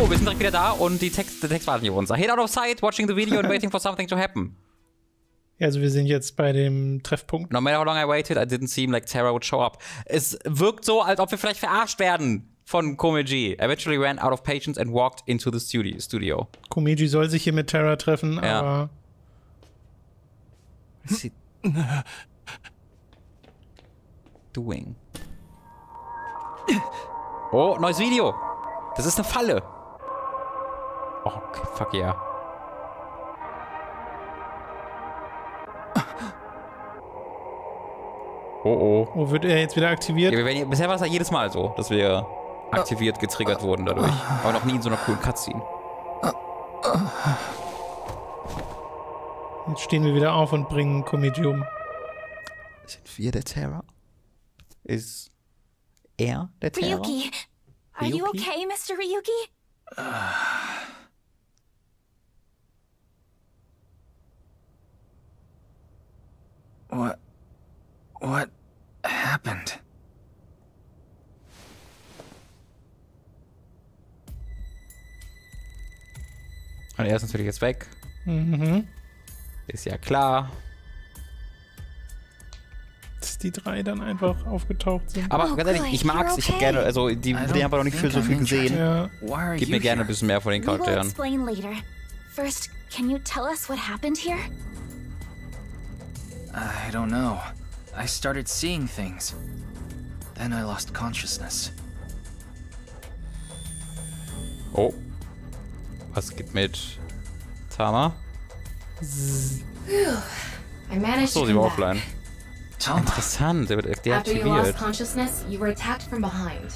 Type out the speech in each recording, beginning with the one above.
So, wir sind direkt wieder da und der Text wartet hier auf uns. I hid out of sight, watching the video and waiting for something to happen. Ja, also wir sind jetzt bei dem Treffpunkt. No matter how long I waited, I didn't seem like Tara would show up. Es wirkt so, als ob wir vielleicht verarscht werden von Komeiji. Eventually ran out of patience and walked into the studio. Komeiji soll sich hier mit Tara treffen, aber... Was ist sie doing? Oh, neues Video. Das ist eine Falle. Oh, okay, fuck yeah. Oh. Wo wird er jetzt wieder aktiviert? Ja, bisher war es ja jedes Mal so, dass wir aktiviert, getriggert wurden dadurch. Aber noch nie in so einer coolen Cutscene. Jetzt stehen wir wieder auf und bringen Komeiji um. Sind wir der Terror? Ist er der Terror? Ryuki, are you okay, Mr. Ryuki? What happened? Und er ist natürlich jetzt weg. Mhm. Ist ja klar. Dass die drei dann einfach aufgetaucht sind. Aber ganz ehrlich, ich mag's. Ich hätte gerne, also die haben aber noch nicht so viel gesehen. Ja. Gib mir gerne ein bisschen mehr von den We will Charakteren. explain later. First, can you tell us what happened here? I don't know. I started seeing things. Then I lost consciousness. Oh. Was geht mit Tama? I managed So, to sie come war back. offline. Tama. Interessant, der wird After you lost deaktiviert. consciousness, you were attacked from behind.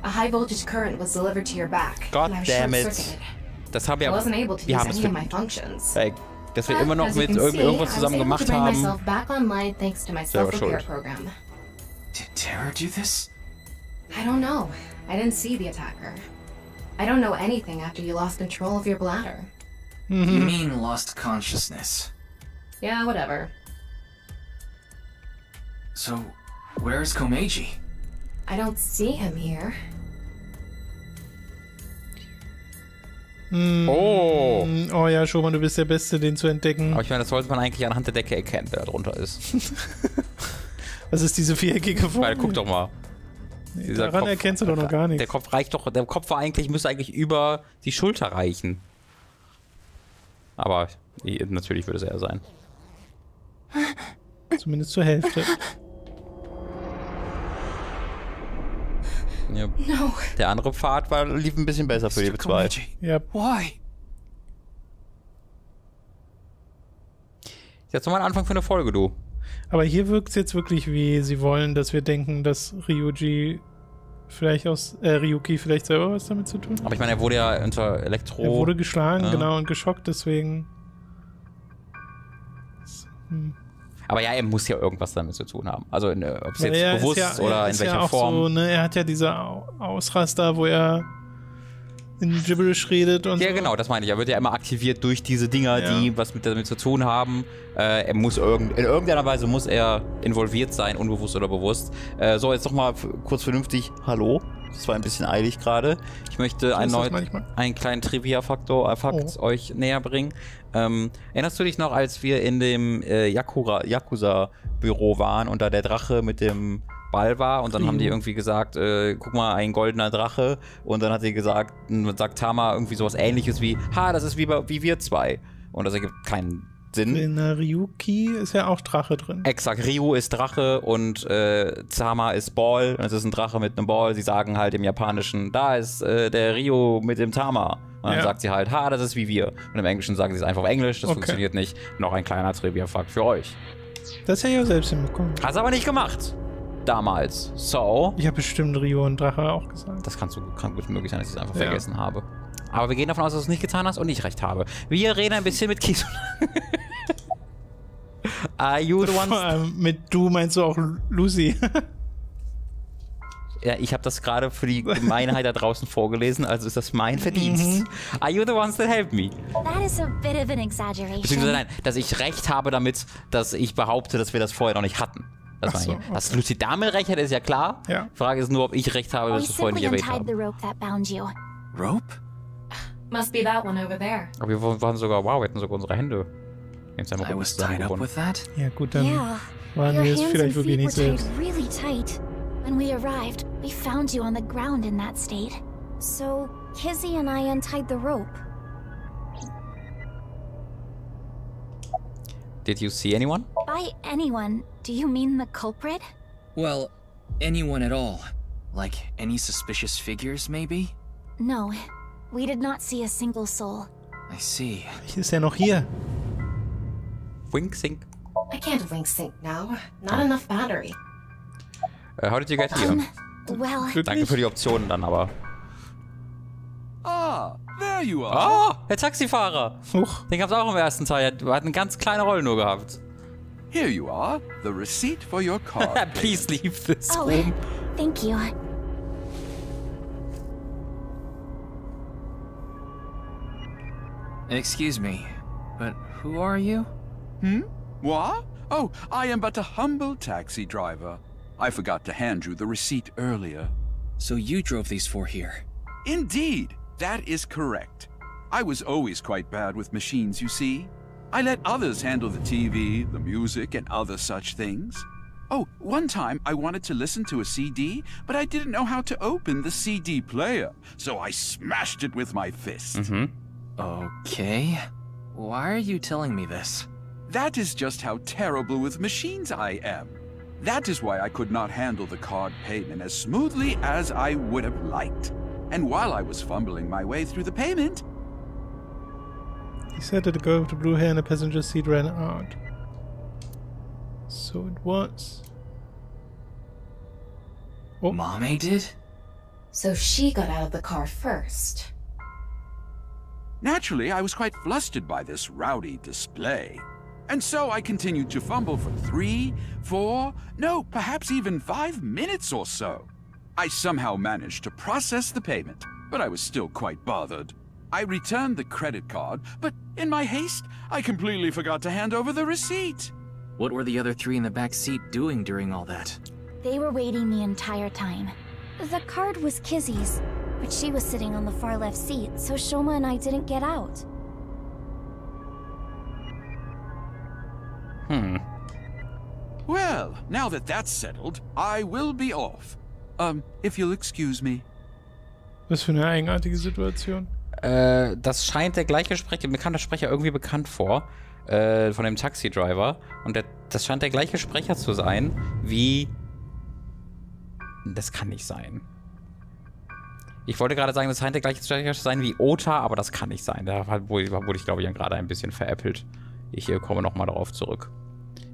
A high voltage current was delivered to your back. God and I was damn it. short-circuited. Das haben I wir, wasn't able to wir use haben es any of my verdient. functions. Dass wir immer noch As you mit can see, irgendwas I zusammen was able to gemacht bring haben. myself back online thanks to my Selber self-repair schuld. program. Did Tara do this? I don't know. I didn't see the attacker. I don't know anything after you lost control of your bladder. You mean lost consciousness? Yeah, whatever. So, where's Komeiji? I don't see him here. Oh. Oh ja, Schoman, du bist der Beste, den zu entdecken. Aber ich meine, das sollte man eigentlich anhand der Decke erkennen, wer da drunter ist. Was ist diese viereckige Form? Weil, guck doch mal. Nee, daran erkennst du doch noch gar nichts. Der Kopf reicht doch, der Kopf müsste eigentlich über die Schulter reichen. Aber natürlich würde es eher sein. Zumindest zur Hälfte. Ja. No. Der andere Pfad lief ein bisschen besser für die zwei. Komeiji. Ja. Why? Jetzt nochmal ein Anfang für eine Folge, du. Aber hier wirkt es jetzt wirklich wie, sie wollen, dass wir denken, dass Ryuki vielleicht selber was damit zu tun hat. Aber ich meine, er wurde ja unter Elektro... Er wurde geschlagen, Ja. genau, und geschockt, deswegen... Aber ja, er muss ja irgendwas damit zu tun haben. Also, ob es Weil jetzt er bewusst ist ja, oder er in ist welcher ja auch Form. So, ne, er hat ja diese Ausraster, wo er in Gibberish redet und Ja, so. genau, das meine ich. Er wird ja immer aktiviert durch diese Dinger, Ja. die was damit zu tun haben. Er muss in irgendeiner Weise muss er involviert sein, unbewusst oder bewusst. So, jetzt noch mal kurz vernünftig. Hallo? Das war ein bisschen eilig gerade. Ich möchte einen kleinen Trivia-Fakt euch näher bringen. Erinnerst du dich noch, als wir in dem Yakuza-Büro waren und da der Drache mit dem Ball war und dann haben die irgendwie gesagt, guck mal, ein goldener Drache, und dann hat sie gesagt, sagt Tama irgendwie sowas Ähnliches wie, das ist wie wir zwei, und das ergibt keinen Sinn. In Ryuki ist ja auch Drache drin. Exakt, Ryu ist Drache und Tama ist Ball, und es ist ein Drache mit einem Ball. Sie sagen halt im Japanischen, da ist der Ryu mit dem Tama. Und dann sagt sie halt, das ist wie wir. Und im Englischen sagen sie es einfach auf Englisch, das funktioniert nicht. Noch ein kleiner Trivia-Fakt für euch. Das hätte ich auch selbst hinbekommen. Hast aber nicht gemacht. Damals. So. Ich habe bestimmt Ryu und Drache auch gesagt. Das kann gut möglich sein, dass ich es einfach vergessen habe. Aber wir gehen davon aus, dass du es nicht getan hast und ich recht habe. Wir reden ein bisschen mit Kisu. Are you the one? Vor allem mit du meinst du auch Lucy. Ja, ich habe das gerade für die Gemeinheit da draußen vorgelesen, also ist das mein Verdienst. Are you the ones that help me? That is a bit of an exaggeration. Beziehungsweise nein, dass ich recht habe damit, dass ich behaupte, dass wir das vorher noch nicht hatten. Das meine ich. okay. Dass Lucy damit recht hat, ist ja klar. Ja. Die Frage ist nur, ob ich recht habe, dass We wir es vorher nicht simply erwähnt untied the haben. rope that bound you. Rope? Must be that one over there. Aber wir waren sogar, wow, wir hätten sogar unsere Hände. I was tied up with that? Ja gut, dann Yeah. waren Your wir es hands vielleicht and wirklich feet were nicht tied selbst. really tight. When we arrived, we found you on the ground in that state. So, Kizzy and I untied the rope. Did you see anyone? By anyone, do you mean the culprit? Well, anyone at all. Like any suspicious figures, maybe? No, we did not see a single soul. I see. Vielleicht ist er noch hier. Wink, sink. I can't link sync now. Not enough battery. How did you get here? Well, Danke für die Optionen dann aber. Ah, there you are. Oh, der Taxifahrer. Huch. Den gab's auch im ersten Teil. Er hat eine ganz kleine Rolle nur gehabt. Here you are, the receipt for your card. Please leave this oh, room. thank you. Excuse me, but who are you? What? Oh, I am but a humble taxi driver. I forgot to hand you the receipt earlier. So you drove these four here? Indeed, that is correct. I was always quite bad with machines, you see. I let others handle the TV, the music, and other such things. Oh, one time I wanted to listen to a CD, but I didn't know how to open the CD player, so I smashed it with my fist. Okay. Why are you telling me this? That is just how terrible with machines I am. That is why I could not handle the card payment as smoothly as I would have liked. And while I was fumbling my way through the payment... He said that the girl with the blue hair in the passenger seat ran out. So it was... Oh, Mame did? So she got out of the car first. Naturally, I was quite flustered by this rowdy display. And so I continued to fumble for 3, 4, no, perhaps even 5 minutes or so. I somehow managed to process the payment, but I was still quite bothered. I returned the credit card, but in my haste, I completely forgot to hand over the receipt. What were the other three in the back seat doing during all that? They were waiting the entire time. The card was Kizzy's, but she was sitting on the far left seat, so Shoma and I didn't get out. Well, now that that's settled, I will be off. If you'll excuse me. was für eine eigenartige Situation. Das scheint der gleiche Sprecher, mir kam der Sprecher irgendwie bekannt vor, von dem Taxi-Driver. Und das scheint der gleiche Sprecher zu sein, wie... Das kann nicht sein. Ich wollte gerade sagen, das scheint der gleiche Sprecher zu sein wie Ota, aber das kann nicht sein. Da wurde ich, glaube ich, gerade ein bisschen veräppelt. Ich komme nochmal darauf zurück.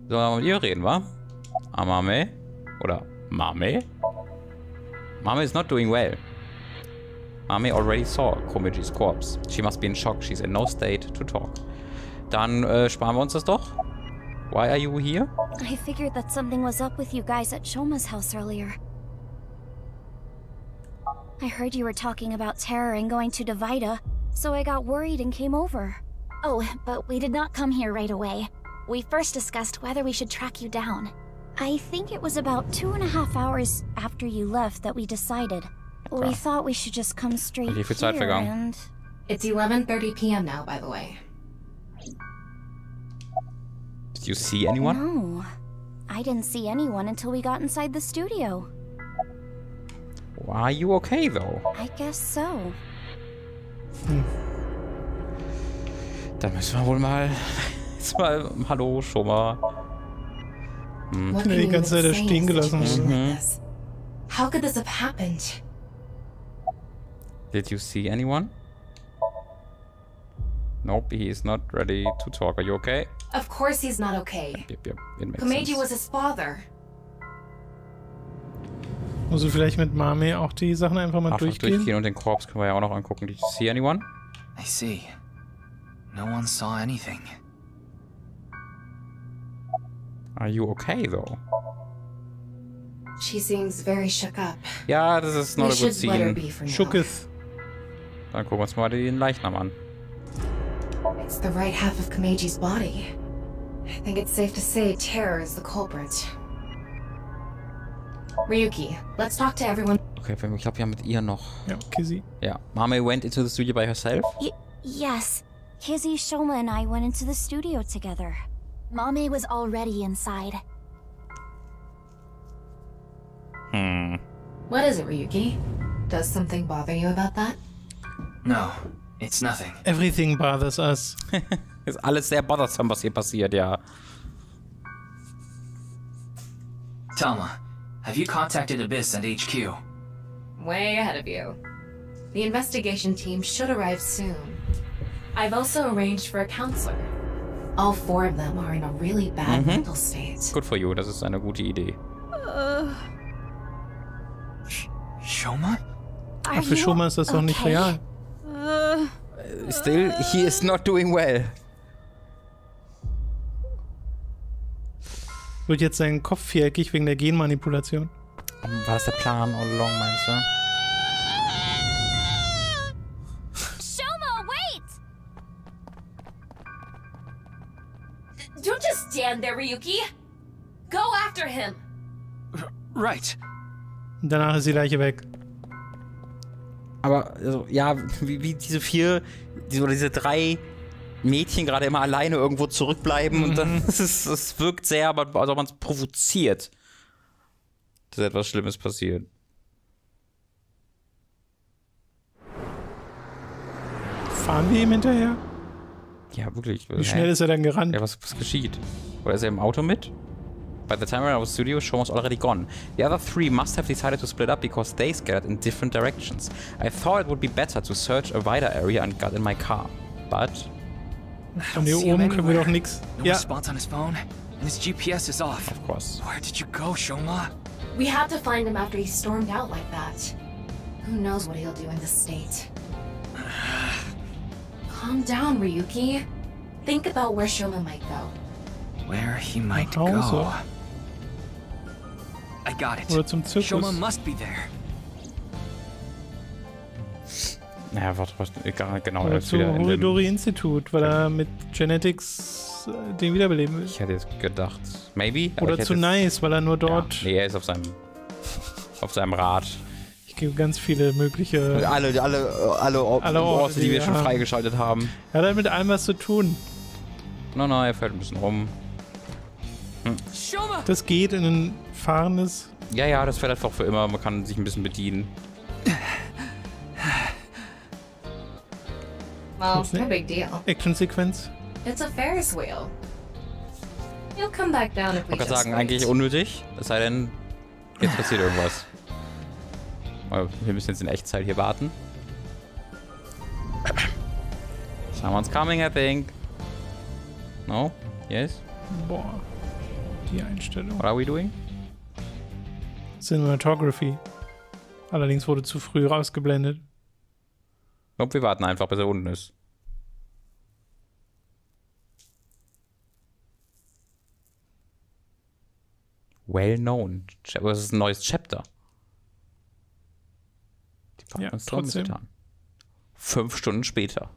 Sollen wir mal mit ihr reden, wa? Amame? Oder Mame? Mame is not doing well. Mame already saw Komiji's corpse. She must be in shock. She's in no state to talk. Dann sparen wir uns das doch. Why are you here? I figured that something was up with you guys at Shoma's house earlier. I heard you were talking about terror and going to Divida, so I got worried and came over. Oh, but we did not come here right away. We first discussed whether we should track you down. I think it was about 2.5 hours after you left that we decided. We thought we should just come straight Wie viel Zeit here vergangen? and... It's 11:30 p.m. now, by the way. Did you see anyone? No. I didn't see anyone until we got inside the studio. Are you okay, though? I guess so. Dann müssen wir wohl mal... Jetzt mal... Hallo, schon mal. What Die can you ganze Zeit even da say stehen in a gelassen situation wurde. like this? How could this have happened? Did you see anyone? Nope, he is not ready to talk. Are you okay? Of course he's not okay. Yep, it makes Komeiji sense. was his father. Muss ich vielleicht mit Mame auch die Sachen einfach mal Einfach durchgehen? und den Korps können wir ja auch noch angucken. Did you see anyone? I see. No one saw anything. Are you okay, though? She seems very shook up. Ja, das ist We not a good should let her scene. be for now. Schuckes. Dann gucken wir uns mal den Leichnam an. It's the right half of Komeji's body. I think it's safe to say terror is the culprit. Ryuki, let's talk to everyone. Okay, ich glaube, wir haben mit ihr noch... Ja, Kizzy. Ja. Mami went into the studio by herself? Yes. Kizzy, Shoma, and I went into the studio together. Mommy was already inside. What is it, Ryuki? Does something bother you about that? No, it's nothing. Everything bothers us. Ist alles sehr bothersam, was hier passiert, ja. Talma, have you contacted Abyss and HQ? Way ahead of you. The investigation team should arrive soon. I've also arranged for a counselor. All 4 of them are in a really bad mental state. Good for you, das ist eine gute Idee. Shoma? Ach, für Shoma ist das doch nicht real. Still, he is not doing well. Wird jetzt sein Kopf viereckig wegen der Genmanipulation? War das der Plan all along, meinst du? Shoma, wait! Don't just stand there, Ryuki. Go after him. Right. Danach ist die Leiche weg. Aber, also, ja, wie diese 4, diese 3 Mädchen gerade immer alleine irgendwo zurückbleiben und dann es wirkt sehr, als ob man es provoziert, dass etwas Schlimmes passiert. Fahren wir ihm hinterher? Ja, wirklich. Wie schnell ist er dann gerannt? Ja, was geschieht? Oder ist er im Auto mit? By the time around the studio, Shoma was already gone. The other 3 must have decided to split up because they scattered in different directions. I thought it would be better to search a wider area and got in my car. But... Von hier oben können wir doch nichts. No Ja. response on his phone, and his GPS is off. Of course. Where did you go, Shoma? We had to find him after he stormed out like that. Who knows what he'll do in this state? Calm down, Ryuki. Think about where Shoma might go. Where he might Nach Hause. go. I got it. Oder zum Zirkus. Shoma must be there. Naja, warte, genau. Oder er ist zum wieder in dem, Horidori-Institut, weil er mit Genetics den wiederbeleben will. ich hätte jetzt gedacht, maybe. aber Oder ich hätte zu jetzt, nice, weil er nur dort... Ja, nee, er ist auf seinem Rad. Ich gebe ganz viele mögliche... Alle Orte, die wir schon haben. freigeschaltet haben. Er hat halt mit allem was zu tun. No, er fällt ein bisschen rum. Shoma! Das geht in ein fahrendes... Ja, das fällt einfach für immer. Man kann sich ein bisschen bedienen. Well, no big deal. Actionsequenz. It's a Ferris wheel. You'll come back down if we Ich kann just sagen, wait. eigentlich unnötig. Es sei denn, jetzt passiert irgendwas. Aber wir müssen jetzt in Echtzeit hier warten. Someone's coming, I think. No? Yes? Boah. Die Einstellung. What are we doing? Cinematography. Allerdings wurde zu früh rausgeblendet. Ich glaube, wir warten einfach, bis er unten ist. Well known. Aber es ist ein neues Chapter. Die Ja, uns drum trotzdem. getan. 5 Stunden später.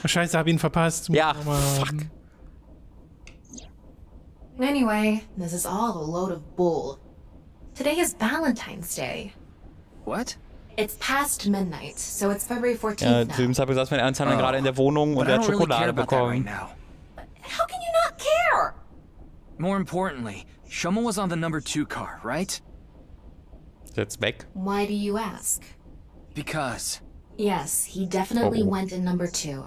Scheiße, hab ihn verpasst. Ja, Muss noch mal fuck. haben. Anyway, this is all a load of bull. Today is Valentine's Day. What? It's past midnight, so it's February 14th Ja, now. zu dem Zeitpunkt saß mein Ernst gerade in der Wohnung und But I er hat don't really care Schokolade about that right bekommen. now. How can you not care? More importantly, Shoma was on the number 2 car, right? Ist jetzt weg. Why do you ask? Because Yes, he definitely Oh. went in number 2.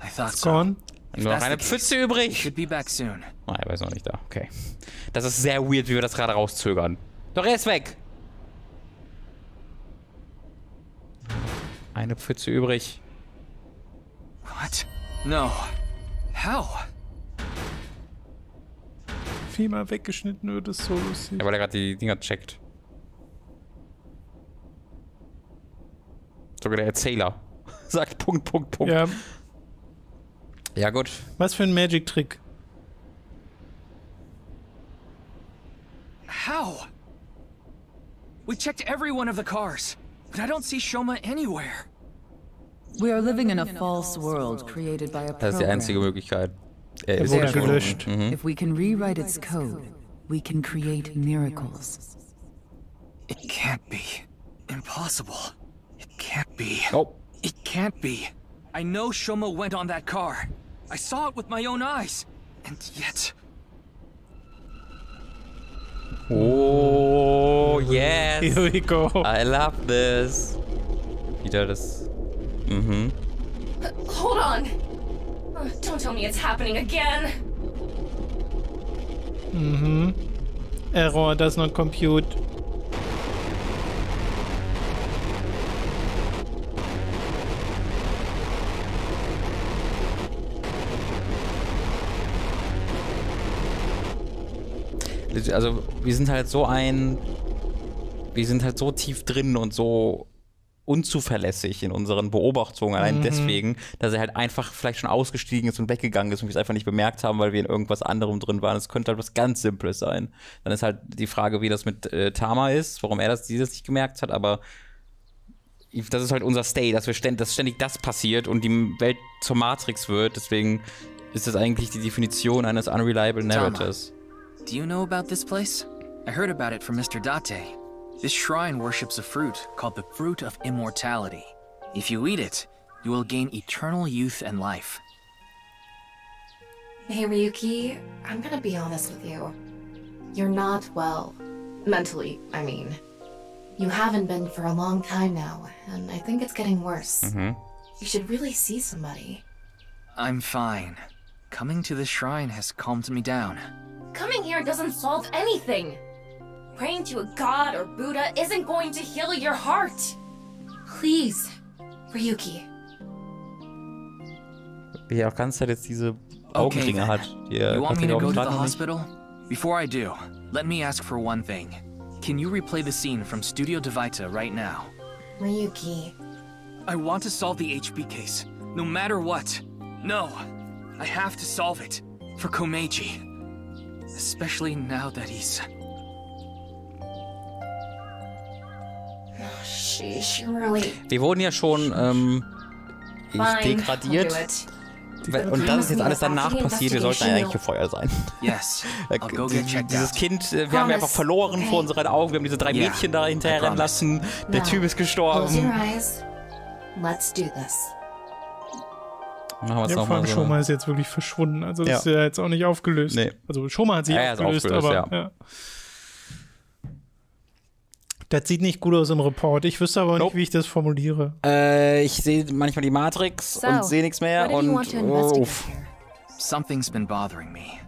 I thought It's so. gone. If Nur noch that's eine the Pfütze case, he übrig. should be back soon. Ah, er weiß noch nicht da. Okay. Das ist sehr weird, wie wir das gerade rauszögern. Doch er ist weg. Eine Pfütze übrig. What? No. How? Viermal weggeschnitten wird, ist so lustig. Ja, weil er gerade die Dinger checkt. Sogar der Erzähler sagt Punkt, Punkt, Punkt. Ja, Ja, gut. was für ein Magic-Trick. How? We checked every one of the cars, but I don't see Shoma anywhere. We are living in a false world created by a Das ist die einzige program. Möglichkeit. Er Er ist wurde verschwunden. gelöscht. Mhm. If we can rewrite its code, we can create miracles. It can't be. Impossible. It can't be. Oh. It can't be. I know Shoma went on that car. I saw it with my own eyes. And yet... Oh, yes. Here we go. I love this. Wieder das. Mhm. Hold on. Don't tell me it's happening again. Mhm. Error does not compute. Also, wir sind halt so tief drin und so unzuverlässig in unseren Beobachtungen, allein deswegen, dass er halt einfach vielleicht schon ausgestiegen ist und weggegangen ist und wir es einfach nicht bemerkt haben, weil wir in irgendwas anderem drin waren. Es könnte halt was ganz Simples sein. Dann ist halt die Frage, wie das mit Tama ist, warum er dieses nicht gemerkt hat, aber das ist halt unser Stay, dass ständig das passiert und die Welt zur Matrix wird. Deswegen ist das eigentlich die Definition eines unreliable narratives. Do you know about this place? I heard about it from Mr. Date. This shrine worships a fruit called the Fruit of Immortality. If you eat it, you will gain eternal youth and life. Hey, Ryuki, I'm gonna be honest with you. You're not well. Mentally, I mean. You haven't been for a long time now, and I think it's getting worse. You should really see somebody. I'm fine. Coming to this shrine has calmed me down. Coming here doesn't solve anything. Praying to a god or Buddha isn't going to heal your heart. Please, Ryuki. Wie er auch ganze Zeit jetzt diese Augenringe hat. You want me to go to the hospital? Before I do, let me ask for one thing. Can you replay the scene from Studio Devita right now? Ryuki. I want to solve the HB case, no matter what. No, I have to solve it. For Komeiji. Especially now that he's... Oh, sheesh, really... Wir wurden ja schon degradiert. Und das ist jetzt alles danach passiert. Wir sollten eigentlich gefeuert sein. Yes, I'll go get checked Dieses out. Kind, wir haben einfach verloren vor unseren Augen. Wir haben diese 3 Mädchen da hinterher rennen lassen. Der Typ ist gestorben. Close your eyes. Let's do this. Ja, vor allem Shoma ist jetzt wirklich verschwunden. Also das ist ja jetzt auch nicht aufgelöst. Nee. Also Shoma hat sich aufgelöst, aber ja. Das sieht nicht gut aus im Report. Ich wüsste aber nicht, wie ich das formuliere. Ich sehe manchmal die Matrix und sehe nichts mehr und Something's been bothering me.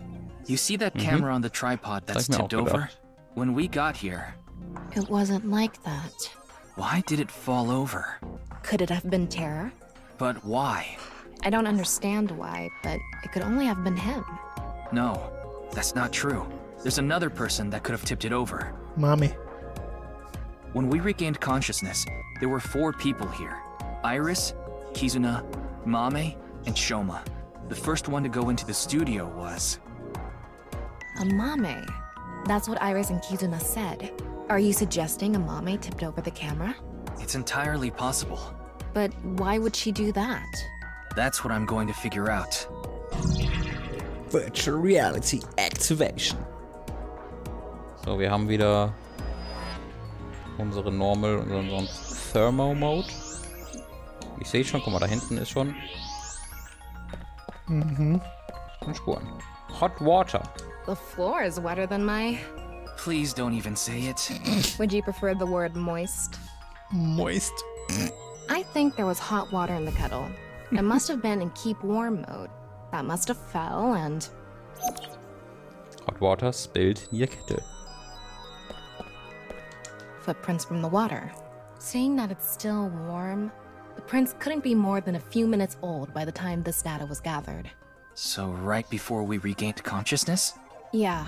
You see that camera on the tripod that's tipped over? When we got here, it wasn't like that. Why did it fall over? Could it have been terror? But why? I don't understand why, but it could only have been him. No, that's not true. There's another person that could have tipped it over. Mami. When we regained consciousness, there were 4 people here. Iris, Kizuna, Mame, and Shoma. The first one to go into the studio was... Mame. That's what Iris and Kizuna said. Are you suggesting Mame tipped over the camera? It's entirely possible. But why would she do that? That's what I'm going to figure out. Virtual Reality Activation. So, wir haben wieder unsere Normal und unseren Thermo-Mode. Ich sehe schon, guck mal, da hinten ist schon. Spuren. Hot Water. The floor is wetter than my... Please don't even say it. Would you prefer the word moist? Moist. I think there was hot water in the kettle. It must have been in keep warm mode. That must have fell and... Hot water spilled near kettle. Footprints from the water. Saying that it's still warm, the prints couldn't be more than a few minutes old by the time this data was gathered. So right before we regained consciousness? Yeah.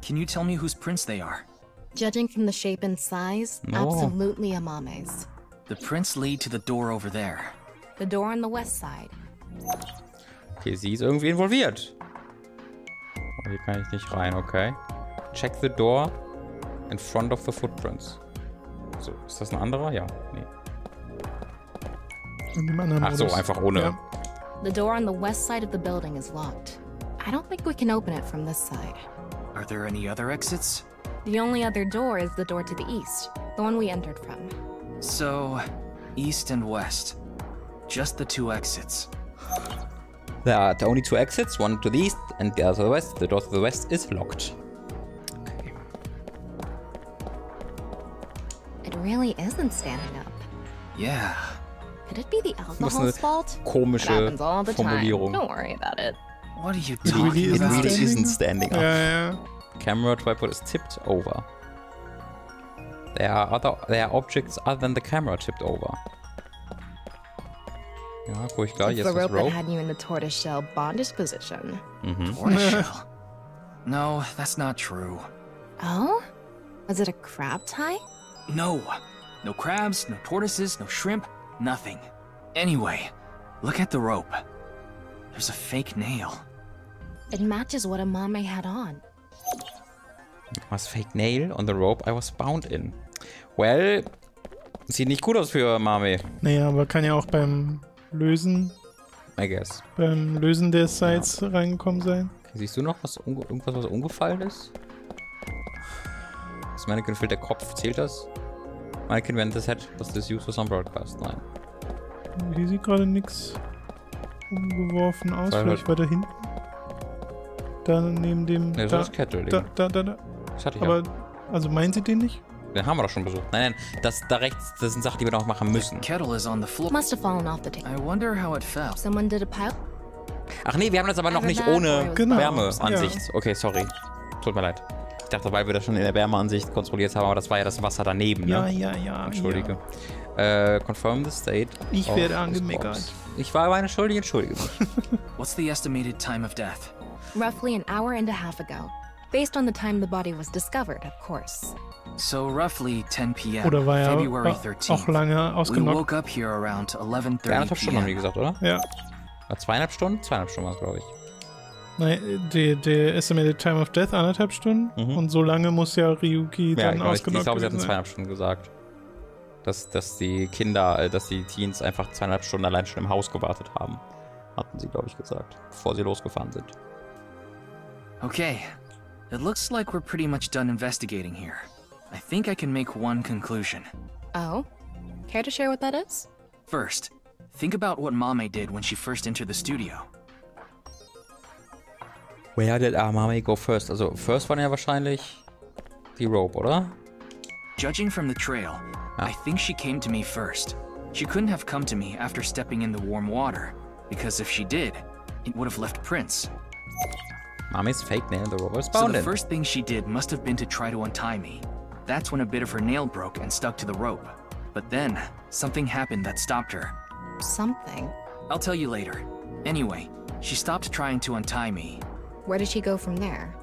Can you tell me whose prints they are? Judging from the shape and size, absolutely Amame's. The prints lead to the door over there. The door on the west side. Okay, sie ist irgendwie involviert. Oh, hier kann ich nicht rein, okay. Check the door in front of the footprints. So, ist das ein anderer? Ja, nee. Ach so, einfach ohne. Ja. The door on the west side of the building is locked. I don't think we can open it from this side. Are there any other exits? The only other door is the door to the east, the one we entered from. So, east and west. Just the 2 exits. There are the only 2 exits, one to the east and the other to the west. The door to the west is locked. Okay. It really isn't standing up. Yeah. Could it be the alcohol's fault? It Komische happens all the time. Formulierung. Don't worry about it. What are you It really talking isn't about? It really standing isn't up? standing up. Ja. Camera tripod is tipped over. There are objects other than the camera tipped over. Ja, guck ich gleich. It's Jetzt the ist rope that Rope. had you in the tortoiseshell bondage position. Tortoiseshell. No, that's not true. Oh? Was it a crab tie? No. No crabs, no tortoises, no shrimp, nothing. Anyway, look at the rope. There's a fake nail. It matches what Amame had on. Was fake nail on the rope I was bound in. Well, sieht nicht gut aus für Mame, Naja, aber kann ja auch beim Lösen I guess. Der Sides reingekommen sein. Okay, siehst du noch irgendwas, was umgefallen ist? Das Mannequin fehlt der Kopf. Zählt das? Mannequin when this head was this used for some broadcast? Nein. Hier sieht gerade nichts umgeworfen aus. Weil Vielleicht weiter hinten. Da neben dem... Ne, so das Kettle. Da. Das hatte ich Aber, ja. also meinen Sie den nicht? Den haben wir doch schon besucht. Nein, das da rechts, das sind Sachen, die wir noch machen müssen. Kettle is on the floor. Must have fallen off the table. I wonder how it fell. Someone did a pile. Ach nee, wir haben das aber noch nicht ohne Genau. Wärmeansicht. Okay, sorry. Tut mir leid. Ich dachte, weil wir das schon in der Wärmeansicht kontrolliert haben, aber das war ja das Wasser daneben, ne? Ja. Entschuldige. Confirm the state. Ich of werde this angemeckert. corpse. Ich war meine Schuldige, entschuldige mich. What's the estimated time of death? Roughly an hour and a half ago. Based on the time the body was discovered, of course. So roughly 10 p.m. Oder war er February auch 13th. lange We ausgenockt? woke up here around 11:30 1,5 Stunden haben die p.m. gesagt, oder? Ja. War 2,5 Stunden? 2,5 Stunden war es, glaube ich. Nein, der Estimated Time of Death 1,5 Stunden. Und so lange muss ja Ryuki Ja, dann genau. Ich ausgenockt glaube, sie hatten gewesen sein. 2,5 Stunden gesagt. Dass die Kinder, dass die Teens einfach 2,5 Stunden allein schon im Haus gewartet haben. Hatten sie, glaube ich, gesagt. Bevor sie losgefahren sind. Okay. It looks like we're pretty much done investigating here. I think I can make one conclusion. Oh? Care to share what that is? First, think about what Mame did when she first entered the studio. Where did our mommy go first? Also, first waren ja wahrscheinlich die Rope, oder? Judging from the trail, I think she came to me first. She couldn't have come to me after stepping in the warm water, because if she did, it would have left prints. Mommy's fake nail in the rope was So bound the in. first thing she did must have been to try to untie me. That's when a bit of her nail broke and stuck to the rope. But then, something happened that stopped her. Something. I'll tell you later. Anyway, she stopped trying to untie me. Where did she go from there?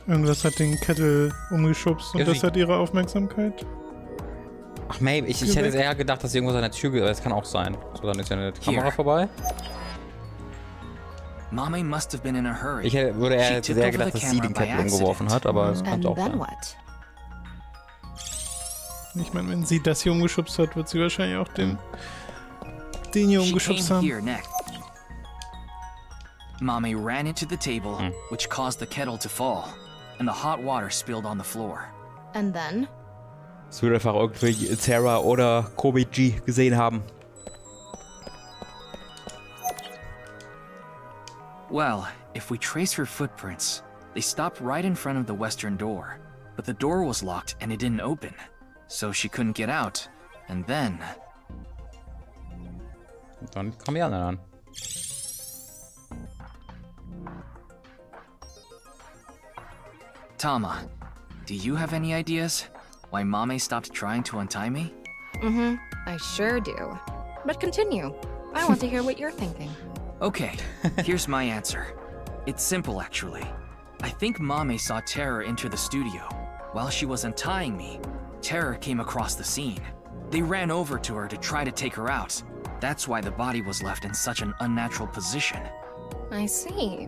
Irgendwas hat den Kettle umgeschubst und Ja, das sie- hat ihre Aufmerksamkeit. Ach, maybe. Ich hätte jetzt eher gedacht, dass sie irgendwas an der Tür geht. Das kann auch sein. So, dann ist ja eine Kamera Hier. vorbei. Mame must have been in a hurry. Würde She eher tipped sehr over gedacht, the dass sie camera den by Kettle umgeworfen hat, aber es And könnte auch then sein. what? Ich meine, wenn sie das hier umgeschubst hat, wird sie wahrscheinlich auch den hier She came umgeschubst haben. here next. Mame ran into the table, which caused the kettle to fall, and the hot water spilled on the floor. And then? Es würde einfach irgendwie Sarah oder Kobe-G gesehen haben. Well, if we trace her footprints, they stopped right in front of the western door. But the door was locked and it didn't open, so she couldn't get out. And then... Und dann kommen die anderen an. Tama, do you have any ideas? Why Mame stopped trying to untie me? Mm-hmm. I sure do. But continue. I want to hear what you're thinking. Okay, here's my answer. It's simple, actually. I think Mame saw Terror enter the studio. While she was untying me, Terror came across the scene. They ran over to her to try to take her out. That's why the body was left in such an unnatural position. I see.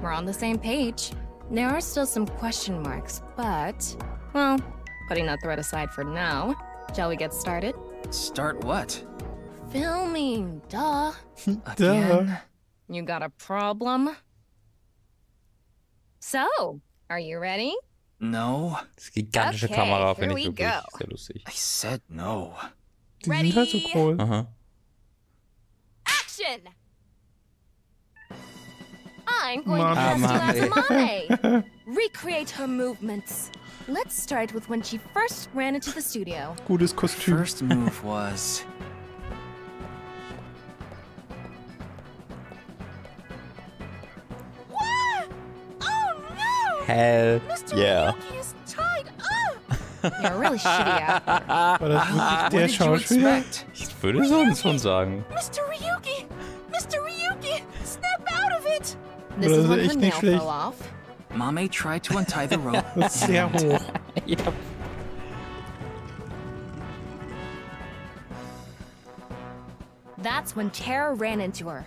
We're on the same page. There are still some question marks, but... Well, putting that thread aside for now, shall we get started? Start what? Filming, duh. Again? You got a problem? So, Are you ready? No. Das gigantische Okay, Kamera here finde ich we wirklich go. sehr lustig. I said no. Die sind halt so groß. Aha. Action! I'm going to Mame. test you as Mame. Recreate her movements. Let's start with when she first ran into the studio. Gutes Kostüm. First move was... What? Oh no! Hell Mr. yeah. Ryuki is tied up! You're really shitty at it. War das wirklich What der did you Schauspieler? expect? Ich würde sonst schon sagen. Mr. Ryuki! Mr. Ryuki! Snap out of it! This Das is ist when her echt nail nicht schlecht. fell off. Mame tried to untie the rope. Das ist sehr hoch. Ja. That's when Terra ran into her.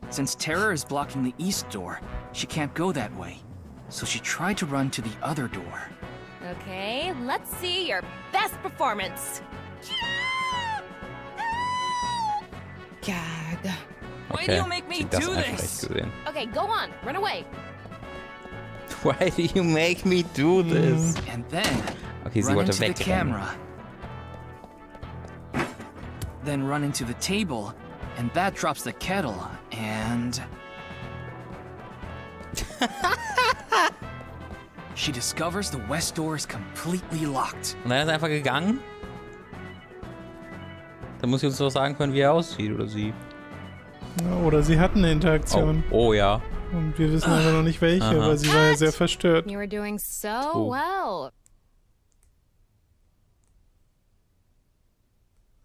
Since Terror is blocking the east door, she can't go that way. So she tried to run to the other door. Okay, let's see your best performance. Gag. Why do you make me das do einfach this? echt gesehen. Okay, go on, run away. Why do you make me do this? And then Okay, sie run wollte into the wegrennen. camera. Then run into the table, and that drops the kettle, and... she discovers the west door is completely locked. Und dann ist er einfach gegangen. Dann muss sie uns doch sagen können, wie er aussieht, oder sie. Ja, oder sie hatten eine Interaktion. Oh ja. Und wir wissen aber noch nicht welche, Aha. weil sie war ja sehr verstört. You were doing so Oh. well.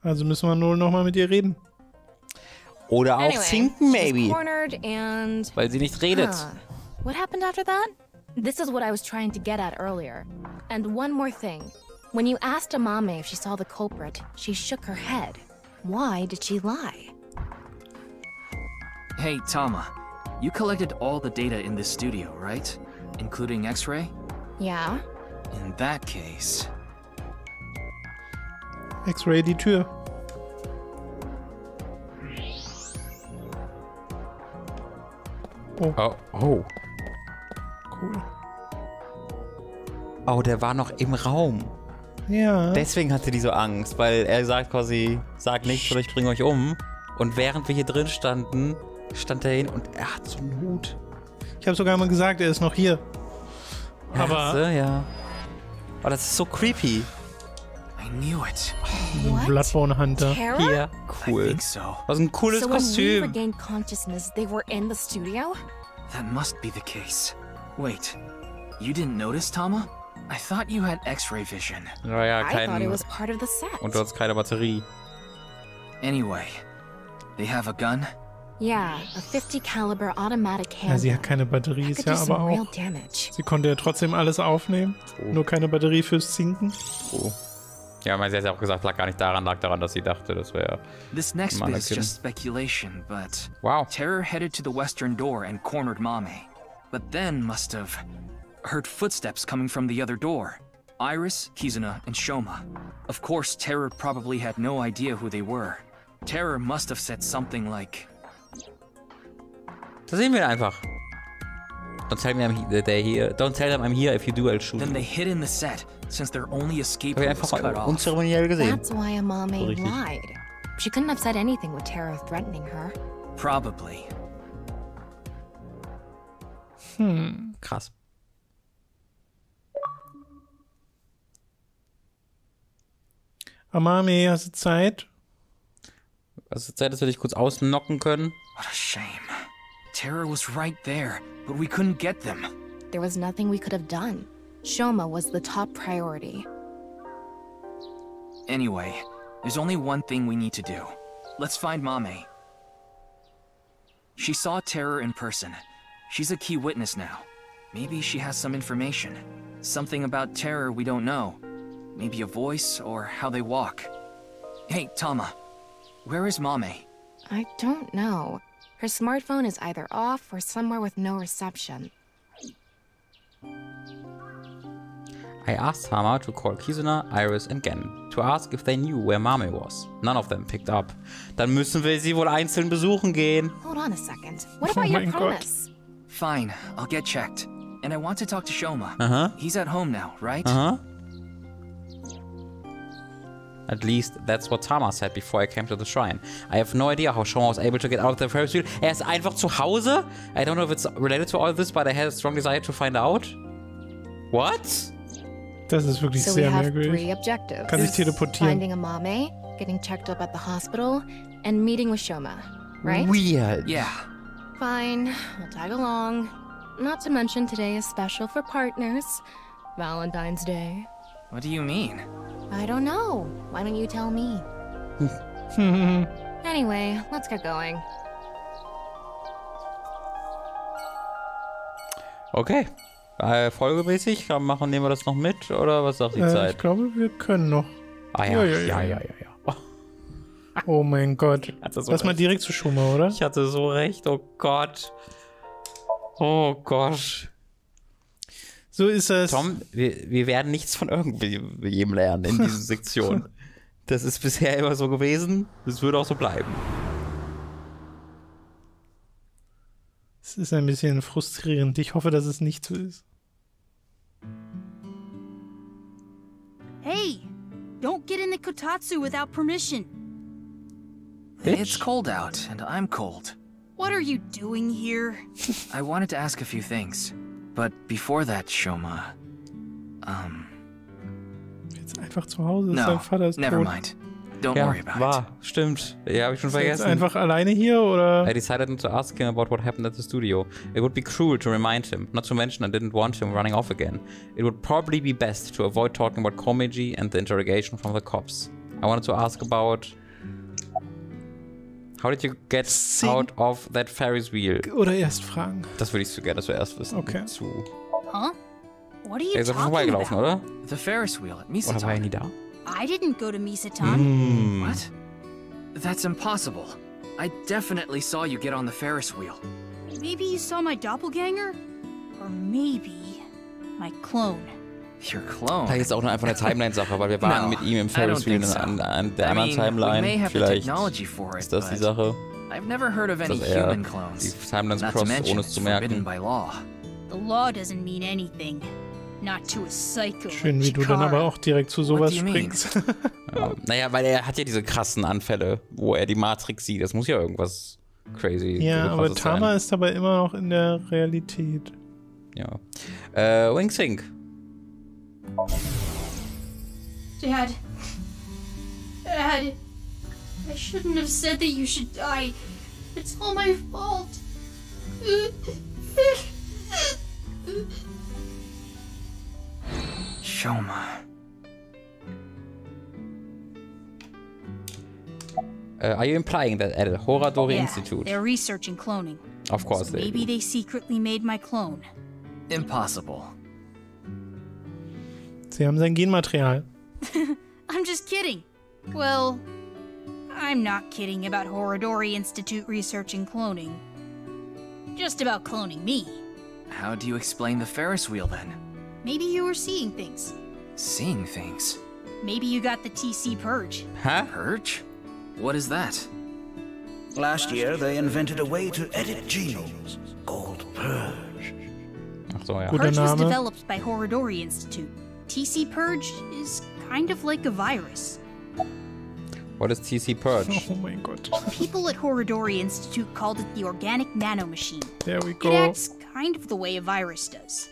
Also müssen wir nur noch mal mit ihr reden. Oder auch Anyway, sinken, she's maybe. cornered and... Weil sie nicht redet. What happened after that? This is what I was trying to get at earlier. And one more thing. When you asked Amame if she saw the culprit, she shook her head. Why did she lie? Hey, Tama. You collected all the data in this studio, right? Including X-ray? Yeah? In that case... X-Ray die Tür. Oh. Oh. Cool. Oh, der war noch im Raum. Ja. Deswegen hatte die so Angst, weil er sagt quasi, sag nichts oder ich bringe euch um. Und während wir hier drin standen, stand er hin und er hat so einen Hut. Ich habe sogar mal gesagt, er ist noch hier. Aber Ja. Oh, das ist so creepy. I knew it. What? Bloodborne Hunter. Terror? Hier. I Cool. think so. Was ein cooles So when we Kostüm. regained consciousness, they were in the studio? That must be the case. Wait, you didn't notice, Tama? I thought you had X-ray vision. Naja, I thought it kein... was part of the set. Und du hast keine Batterie. Anyway, they have a gun? Yeah, a 50 caliber automatic Ja, handgun. sie hat keine Batterie, That ist could ja do some aber real auch. damage. Sie konnte ja trotzdem alles aufnehmen. Nur keine Batterie fürs Zinken. Oh. Ja, sie hat ja auch gesagt, lag daran, dass sie dachte, das wäre... This next bit is Mannequin. just speculation, but... Wow. Terror headed to the western door and cornered Mame. But then must have... heard footsteps coming from the other door. Iris, Kizuna, and Shoma. Of course, Terror probably had no idea who they were. Terror must have said something like... Da sehen wir ihn einfach. Don't tell them I'm here if you do, I'll shoot Then you. they hid in the set, since their only escape Hab ich route was cut einfach off. unzeremoniell gesehen. That's why Amame So richtig. lied. She couldn't have said anything with Terror threatening her. Probably. Krass. Amame, hast du Zeit? Also Zeit, dass wir dich kurz ausnocken können. What a shame. Terror was right there, but we couldn't get them. There was nothing we could have done. Shoma was the top priority. Anyway, there's only one thing we need to do. Let's find Mame. She saw Terror in person. She's a key witness now. Maybe she has some information. Something about Terror we don't know. Maybe a voice or how they walk. Hey, Tama. Where is Mame? I don't know. Her smartphone is either off or somewhere with no reception. I asked Hama to call Kizuna, Iris and Gen to ask if they knew where Mame was. None of them picked up. Dann müssen wir sie wohl einzeln besuchen gehen. Hold on a second. What Oh about your mein Gott. promise? Fine, I'll get checked. and I want to talk to Shoma. He's at home now, right? At least that's what Tama said before I came to the shrine. I have no idea how Shoma was able to get out of the Ferris wheel. Er ist einfach zu Hause? I don't know if it's related to all this, but I had a strong desire to find out. What? Das ist wirklich So sehr we have merkwürdig. 3 objectives. Kann sich teleportieren. Finding a Mame, getting checked up at the hospital, and meeting with Shoma, right? Weird. Yeah. Fine, I'll tag along. Not to mention today is special for partners. Valentine's Day. What do you mean? I don't know. Why don't you tell me? Anyway, let's get going. Okay. Folgemäßig, nehmen wir das noch mit, oder was sagt die Zeit? Ich glaube, wir können noch. Ah ja, ja. Oh mein Gott. So Lass mal direkt zu Shoma, oder? Ich hatte so recht, oh Gott. Oh Gott. So ist es. Tom, wir werden nichts von irgendwem lernen in dieser Sektion. Das ist bisher immer so gewesen. Das wird auch so bleiben. Es ist ein bisschen frustrierend. Ich hoffe, dass es nicht so ist. Hey, don't get in the kotatsu without permission. It's cold out, and I'm cold. What are you doing here? I wanted to ask a few things. But before that, Shoma, Jetzt einfach zu Hause. no, Sein Vater ist never tot. mind. Don't worry about it. Stimmt. Ja, habe ich schon Ist er jetzt vergessen. einfach alleine hier, oder? I decided not to ask him about what happened at the studio. It would be cruel to remind him, not to mention I didn't want him running off again. It would probably be best to avoid talking about Komiji and the interrogation from the cops. I wanted to ask about... How did you get out of that Ferris wheel? Oder erst fragen. Das würde ich so gerne zuerst wissen. Okay. Huh? What are you Er ist einfach talking vorbeigelaufen, about? oder? The Ferris wheel at Oder war er nie Misatan. da? I didn't go to Misatan. What? That's impossible. I definitely saw you get on the Ferris wheel. Maybe you saw my doppelganger? Or maybe my clone. Your clone. Vielleicht ist auch nur einfach eine Timeline-Sache, weil wir waren No, mit ihm im I Ferris don't Wheel think so. an der I anderen mean, we may Timeline. have the Vielleicht technology for it, ist das die but Sache, I've never heard of any dass er human die clones. Timelines Not to crosst, mention ohne es it's zu forbidden merken. by law. The law doesn't mean anything. Not to a psycho Schön, like wie du dann Chikara. aber auch direkt zu sowas do you mean? springst. Ja. Naja, weil er hat ja diese krassen Anfälle, wo er die Matrix sieht. Das muss ja irgendwas crazy Ja, aber krasses Tama sein. ist dabei immer noch in der Realität. Ja. Wing Sync. Dad. Dad. I shouldn't have said that you should die. It's all my fault. Shoma. Are you implying that at the Horadori Institute? They're researching cloning. Of course So they maybe do. they secretly made my clone. Impossible. Sie haben sein Genmaterial. I'm just kidding. Well, I'm not kidding about Horadori Institute researching cloning. Just about cloning me. How do you explain the Ferris wheel then? Maybe you were seeing things. Seeing things. Maybe you got the TC purge. Huh? Purge? What is that? Last year, they invented a way to edit genomes called Purge. Ach so, ja. Guter Purge was Name. developed by Horadori Institute. TC purge is kind of like a virus. What is TC Purge? Oh mein Gott. People at Horadori Institute called it the organic nanomachine. There we It go. acts kind of the way a virus does.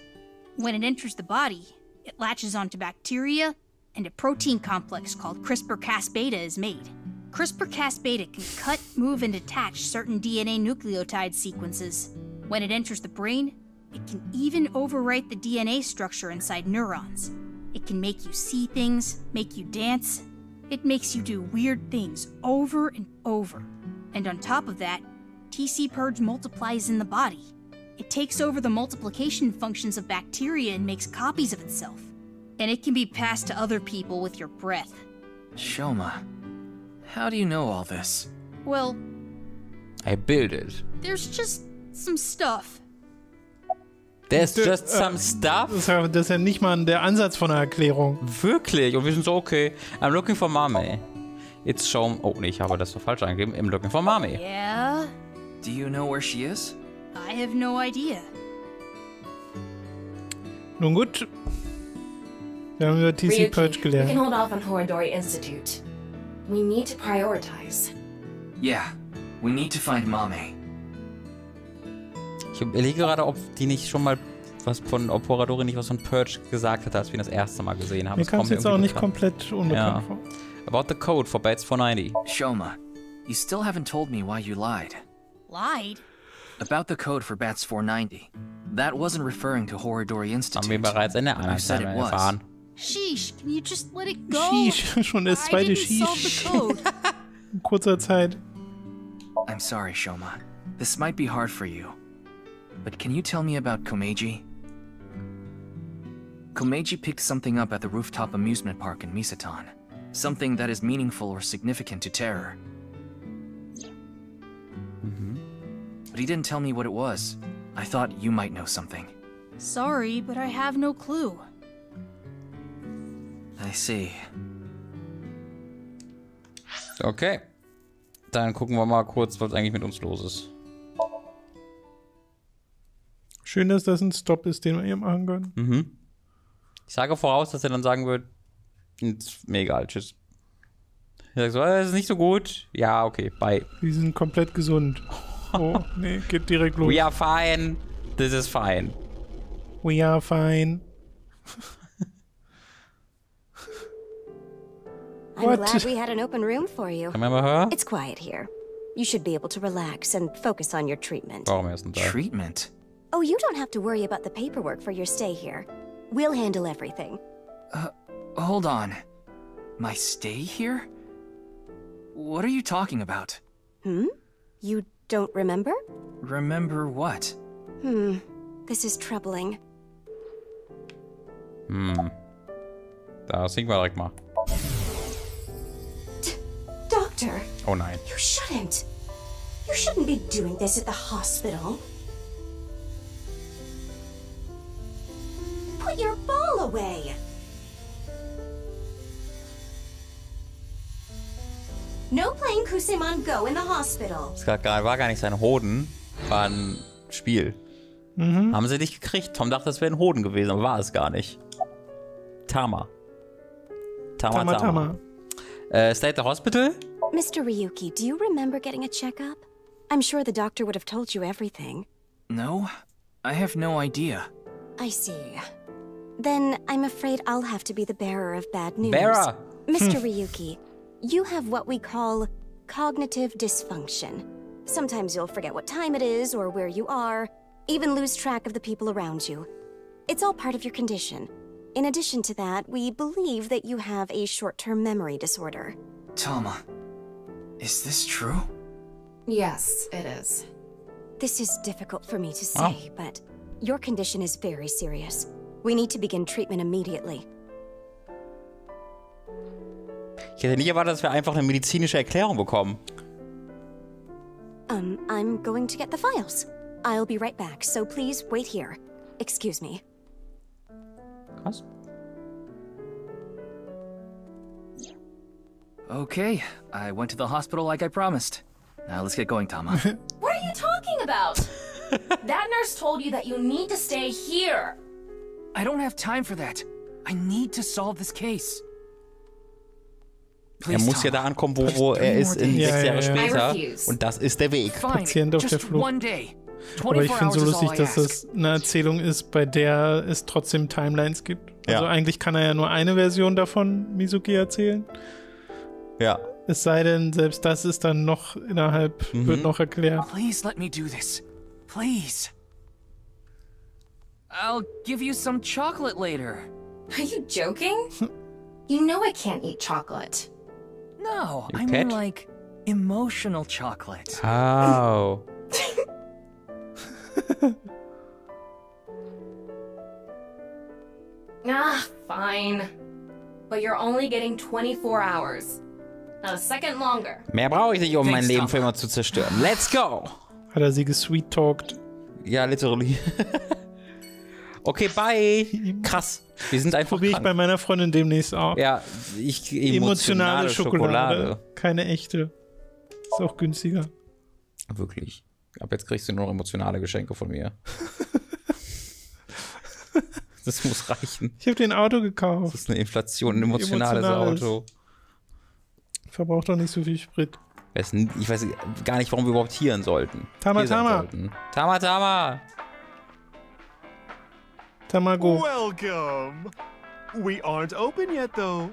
When it enters the body, it latches onto bacteria, and a protein complex called CRISPR-Cas-beta is made. CRISPR-Cas-beta can cut, move, and attach certain DNA nucleotide sequences. When it enters the brain, it can even overwrite the DNA structure inside neurons. It can make you see things, make you dance. It makes you do weird things over and over. And on top of that, TC Purge multiplies in the body. It takes over the multiplication functions of bacteria and makes copies of itself. And it can be passed to other people with your breath. Shoma. How do you know all this? Well, I build it. there's just some stuff. There's just some stuff? Das ist ja nicht mal der Ansatz von einer Erklärung. Wirklich? Und wir sind so, okay. I'm looking for Mame. It's shown... Oh, nee, ich habe das so falsch eingegeben. I'm looking for Mame. Yeah? Do you know where she is? I have no idea. Nun gut. Wir haben über TC Purge We gelernt. can hold off on Horadori Institute. We need to prioritize. Yeah, we need to find Mame. Ich überlege gerade, ob die nicht schon mal ob Horadori nicht was von Purge gesagt hat, als wir ihn das erste Mal gesehen haben. Mir kam es jetzt auch nicht komplett unbekannt vor. About the code for Bats 490. Shoma, you still haven't told me why you lied. Lied? About the code for Bats 490. That wasn't referring to Horadori Institute. Haben wir bereits in der anderen Zeit erfahren. Sheesh, can you just let it go? Sheesh, schon das zweite Sheesh. In kurzer Zeit. I'm sorry, Shoma. This might be hard for you. But can you tell me about Komeiji? Komeiji picked something up at the rooftop amusement park in Misatan. Something that is meaningful or significant to Terror. But he didn't tell me what it was. I thought you might know something. Sorry, but I have no clue. I see. Okay. Dann gucken wir mal kurz, was eigentlich mit uns los ist. Schön, dass das ein Stop ist, den wir hier machen können. Mhm. Ich sage voraus, dass er dann sagen wird, ist mir egal, tschüss. Er sagt so, das ist nicht so gut. Ja, okay, bye. Die sind komplett gesund. Oh, nee, geht direkt los. We are fine. This is fine. We are fine. I'm glad we had an open room for you. Remember her? It's quiet here. You should be able to relax and focus on your treatment. Warum erst denn da? Treatment? Oh, you don't have to worry about the paperwork for your stay here. We'll handle everything. Hold on. My stay here? What are you talking about? You don't remember? Remember what? This is troubling. Da singen wir direkt mal. Doctor! Oh nein. You shouldn't. You shouldn't be doing this at the hospital. Put your ball away! No playing Kuseman Go in the hospital. Das war gar nicht sein Hoden, war ein Spiel. Haben sie nicht gekriegt. Tom dachte, das wäre ein Hoden gewesen, aber war es gar nicht. Tama. Tama. Stay at the hospital? Mr. Ryuki, do you remember getting a checkup? I'm sure the doctor would have told you everything. No, I have no idea. I see. Then I'm afraid I'll have to be the bearer of bad news. Bearer! Mr. Ryuki, you have what we call cognitive dysfunction. Sometimes you'll forget what time it is or where you are, even lose track of the people around you. It's all part of your condition. In addition to that, we believe that you have a short-term memory disorder. Tama, is this true? Yes, it is. This is difficult for me to say, but your condition is very serious. We need to begin treatment immediately. Ich hätte nie erwartet, dass wir einfach eine medizinische Erklärung bekommen. I'm going to get the files. I'll be right back, so please wait here. Excuse me. Krass. Okay, I went to the hospital like I promised. Now let's get going, Tama. What are you talking about? That nurse told you that you need to stay here. I don't have time for that. I need to solve this case. Please, muss ja da ankommen, wo er ist in 6 Jahre später. Und das ist der Weg. Patient auf der Flucht. Aber ich finde so lustig, dass das eine Erzählung ist, bei der es trotzdem Timelines gibt. Also eigentlich kann er ja nur eine Version davon Mizuki erzählen. Ja. Es sei denn, selbst das ist dann noch innerhalb, wird noch erklärt. Please let me do this. Please. I'll give you some chocolate later. Are you joking? You know I can't eat chocolate. No, I mean like emotional chocolate. Oh. Fine. But you're only getting 24 hours. Not a second longer. Mehr brauche ich nicht, um mein Leben für immer zu zerstören. Let's go! Hat er sie gesweet-talkt? Ja, literally. Okay, bye. Krass. Wir sind einfach probiere ich bei meiner Freundin demnächst auch. Ja, emotionale Schokolade. Keine echte. Ist auch günstiger. Wirklich. Ab jetzt kriegst du nur noch emotionale Geschenke von mir. Das muss reichen. Ich habe dir ein Auto gekauft. Das ist eine Inflation, ein emotionales Auto. Verbraucht doch nicht so viel Sprit. Ich weiß gar nicht, warum wir überhaupt hier sollten. Tama. Tamago. Welcome. We aren't open yet, though.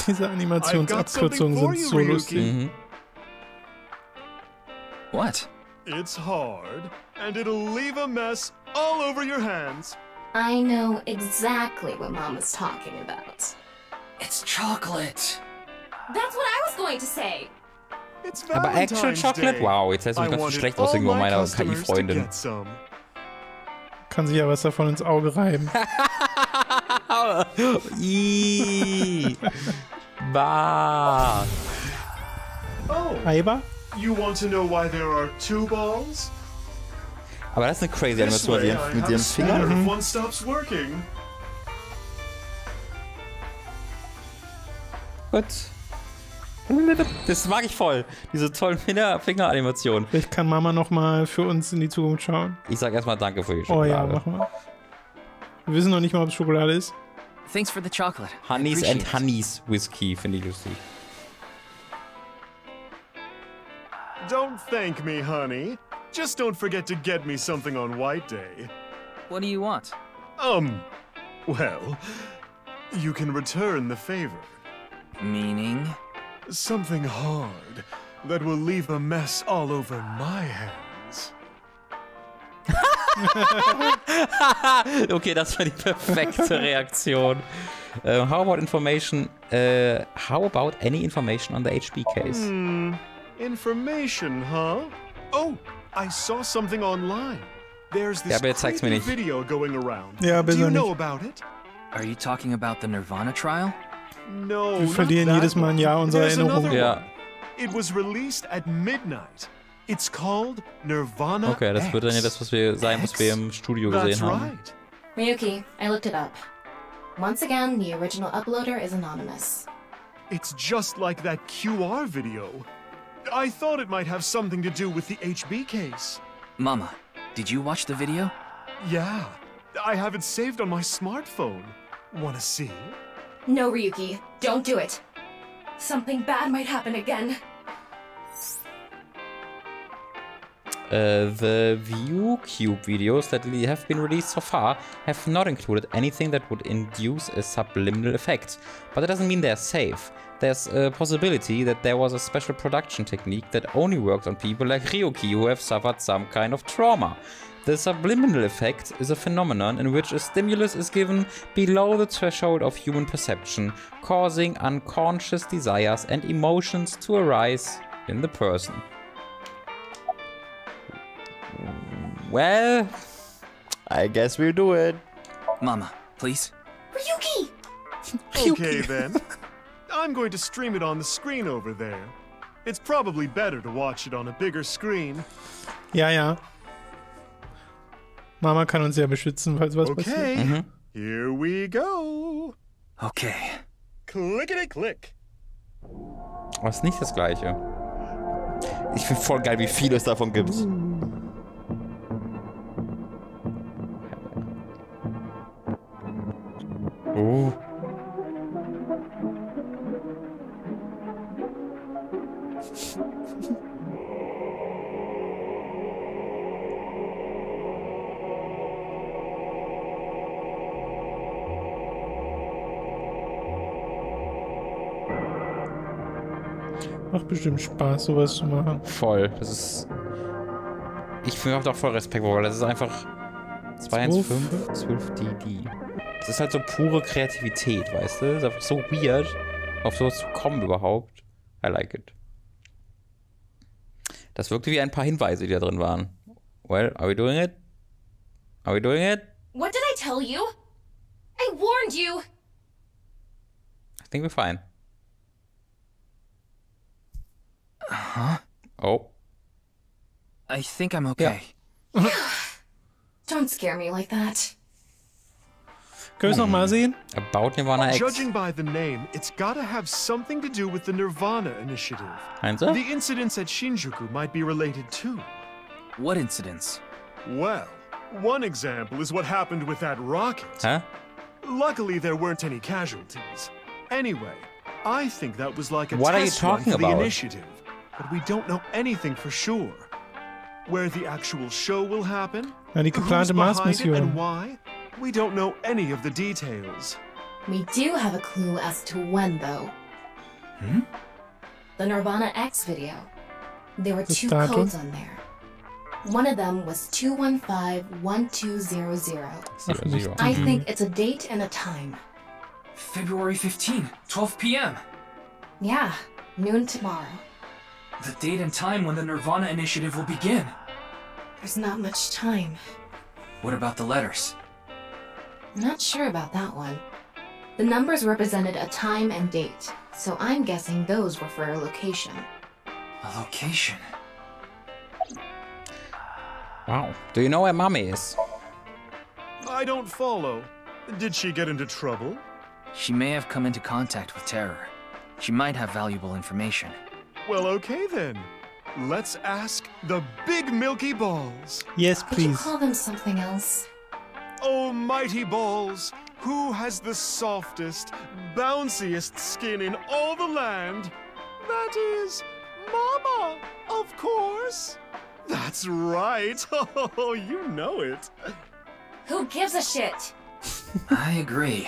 Diese Animationsabkürzungen sind so lustig. What? It's hard, and it'll leave a mess all over your hands. I know exactly what Mama's talking about. It's chocolate. That's what I was going to say. Aber Actual Chocolate? Wow, jetzt lässt mich ganz schlecht aus gegenüber meiner KI-Freundin. Kann sich ja was davon ins Auge reiben. Bah. Oh. Eiber? You want to know why there are 2 balls? Aber das ist eine crazy Animation mit ihrem Finger. One stops working. Gut. Das mag ich voll. Diese tollen Finger-Animationen. Vielleicht kann Mama noch mal für uns in die Zukunft schauen. Ich sag erstmal danke für die Schokolade. Oh ja, mach mal. Wir wissen noch nicht mal, ob es Schokolade ist. Thanks for the chocolate. Honeys and Honeys Whiskey, finde ich lustig. Don't thank me, honey. Just don't forget to get me something on White Day. What do you want? Well, you can return the favor. Meaning? Something hard that will leave a mess all over my hands. Okay, das war die perfekte Reaktion. How about information? How about any information on the HB case? Information, huh? Oh, I saw something online. There's this creepy video going around. Ja, Do you know about it? Are you talking about the Nirvana trial? No. Wir verlieren jedes Mal ein Jahr unsere Erinnerung. Ja. It was released at midnight. It's called Nirvana. Okay, das wird dann ja das, was wir im Studio gesehen haben. Ryuki, I looked it up. Once again, the original uploader is anonymous. It's just like that QR video. I thought it might have something to do with the HB case. Mama, did you watch the video? Yeah, I have it saved on my smartphone. Wanna see? No, Ryuki, don't do it. Something bad might happen again. The ViewCube videos that have been released so far have not included anything that would induce a subliminal effect. But that doesn't mean they're safe. There's a possibility that there was a special production technique that only worked on people like Ryuki who have suffered some kind of trauma. The subliminal effect is a phenomenon in which a stimulus is given below the threshold of human perception, causing unconscious desires and emotions to arise in the person. Well, I guess we'll do it. Mama, please. Ryuki! Okay then. I'm going to stream it on the screen over there. It's probably better to watch it on a bigger screen. Ja, ja. Mama kann uns ja beschützen, falls was passiert. Here we go. Okay. Clickety-click. Aber ist nicht das Gleiche. Ich finde voll geil, wie viel es davon gibt. Oh. Macht bestimmt Spaß, sowas zu machen. Voll. Das ist. Ich finde auch doch voll Respekt, weil das ist einfach 215, 12 DD. Das ist halt so pure Kreativität, weißt du? Das ist einfach so weird, auf sowas zu kommen überhaupt. I like it. Das wirkte wie ein paar Hinweise, die da drin waren. Well, are we doing it? Are we doing it? What did I tell you? I warned you! I think we're fine. Huh? Oh. I think I'm okay. Don't scare me like that. Können wir es nochmal sehen? About Nirvana X. Judging by the name, it's gotta have something to do with the Nirvana initiative. Heinze? The incidents at Shinjuku might be related too. What incidents? Well, one example is what happened with that rocket. Huh? Luckily, there weren't any casualties. Anyway, I think that was like a what test are you talking run for about? the initiative, but we don't know anything for sure. Where the actual show will happen, Ja, die who's geplante behind it and Mars-Mission. why, we don't know any of the details. We do have a clue as to when, though. The Nirvana X video. There were two datum? codes on there. One of them was 215-1200. I think it's a date and a time. February 15, 12 p.m. Yeah, noon tomorrow. The date and time when the Nirvana initiative will begin. There's not much time. What about the letters? I'm not sure about that one. The numbers represented a time and date, so I'm guessing those were for a location. A location? Wow. Do you know where Mommy is? I don't follow. Did she get into trouble? She may have come into contact with terror. She might have valuable information. Well, okay then. Let's ask the Big Milky Balls. Yes, Could you please. call them something else? Oh, mighty balls, who has the softest, bounciest skin in all the land? That is Mama, of course. That's right. Oh, you know it. Who gives a shit? I agree.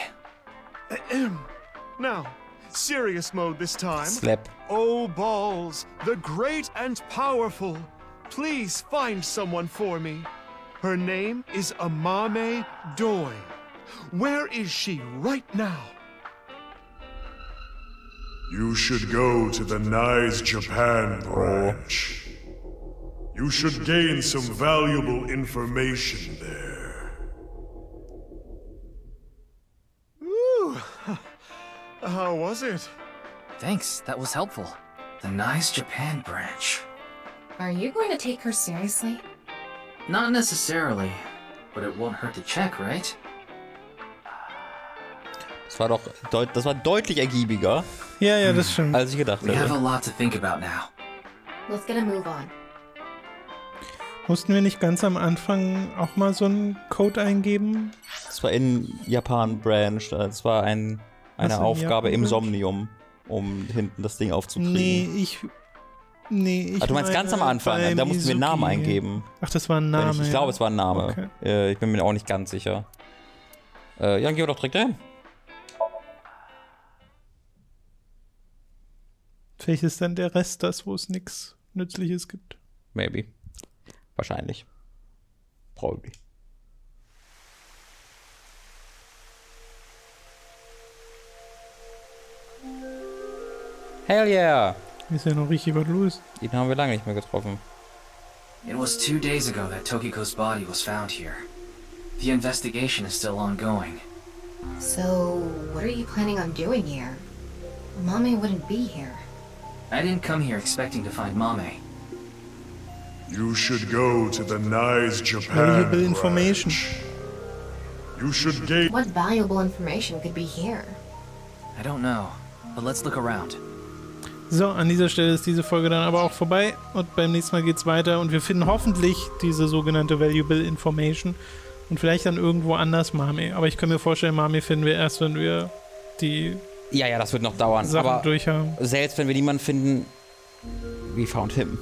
Now, serious mode this time. Slap. Oh, balls, the great and powerful. Please find someone for me. Her name is Amame Doi. Where is she right now? You should go to the Nice Japan branch. You should gain some valuable information there. Ooh, how was it? Thanks, that was helpful. The Nice Japan branch. Are you going to take her seriously? Not necessarily, but it won't hurt to check, right? Das war deutlich ergiebiger. Ja, ja, das stimmt. Als ich gedacht We have a hätte. lot to think about now. Let's get a move on. Mussten wir nicht ganz am Anfang auch mal so einen Code eingeben? Das war in Japan Branch. Das war eine Aufgabe im Somnium, um hinten das Ding aufzukriegen. Nee, ich du meinst ganz am Anfang, da mussten wir einen Namen eingeben. Ach, das war ein Name. Ich glaube, es war ein Name. Okay. Ich bin mir auch nicht ganz sicher. Ja, dann gehen wir doch direkt dahin. Vielleicht ist dann der Rest das, wo es nichts Nützliches gibt. Maybe. Wahrscheinlich. Probably. Hell yeah! Ist ja noch richtig was los. Den haben wir lange nicht mehr getroffen. It was 2 days ago that Tokiko's body was found here. The investigation is still ongoing. So, what are you planning on doing here? Mame wouldn't be here. I didn't come here expecting to find Mame. You should go to the Nice Japan Valuable information. You should gain... What valuable information could be here? I don't know, but let's look around. So, an dieser Stelle ist diese Folge dann aber auch vorbei und beim nächsten Mal geht's weiter und wir finden hoffentlich diese sogenannte Valuable Information und vielleicht dann irgendwo anders Mame. Aber ich kann mir vorstellen, Mame finden wir erst, wenn wir die Ja, das wird noch dauern. Sachen aber durchhaben. Selbst wenn wir niemanden finden, we found him.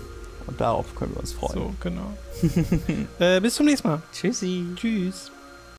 Und darauf können wir uns freuen. So, genau. Bis zum nächsten Mal. Tschüssi. Tschüss.